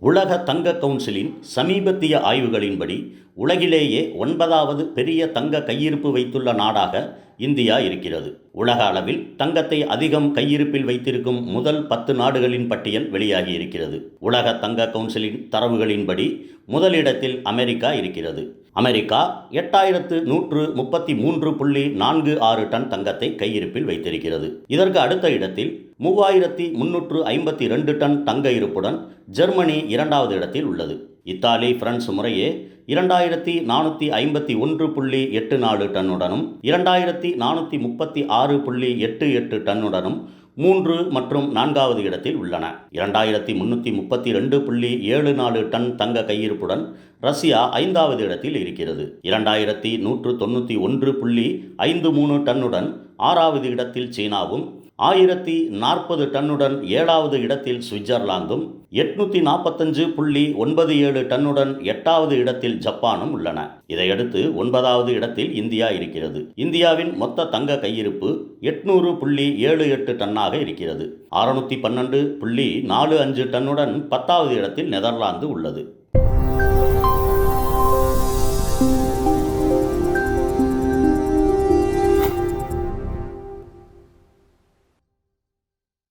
உலக தங்க கவுன்சிலின் சமீபத்திய ஆய்வுகளின்படி உலகிலேயே 9வது பெரிய தங்க கையிருப்பு வைத்துள்ள நாடாக இந்தியா இருக்கிறது. உலக அளவில் தங்கத்தை அதிகம் கையிருப்பில் வைத்திருக்கும் முதல் 10 நாடுகளின் பட்டியல் வெளியாகி இருக்கிறது. உலக தங்க கவுன்சிலின் தரவுகளின்படி முதலிடத்தில் அமெரிக்கா இருக்கிறது. அமெரிக்கா 8133.46 டன் தங்கத்தை கையிருப்பில் வைத்திருக்கிறது. இதற்கு அடுத்த இடத்தில் 3352 டன் தங்க இருப்புடன் ஜெர்மனி 2வது இடத்தில் உள்ளது. இத்தாலி, பிரான்ஸ் முறையே 2451.84 டன்னுடனும் 2436.88 டன்னுடனும் 3 மற்றும் 4வது இடத்தில் உள்ளன. 2332.74 டன் தங்க கையிருப்புடன் ரஷ்யா 5வது இடத்தில் இருக்கிறது. 2191.53 டன்னுடன் 6வது இடத்தில் சீனாவும், 1040 டன்னுடன் 7வது இடத்தில் சுவிட்சர்லாந்தும், 845.97 டன்னுடன் 8வது இடத்தில் ஜப்பானும் உள்ளன. இதையடுத்து 9வது இடத்தில் இந்தியா இருக்கிறது. இந்தியாவின் மொத்த தங்க கையிருப்பு 800.78 டன்னாக இருக்கிறது. 612.45 டன்னுடன் 10வது இடத்தில் நெதர்லாந்து உள்ளது.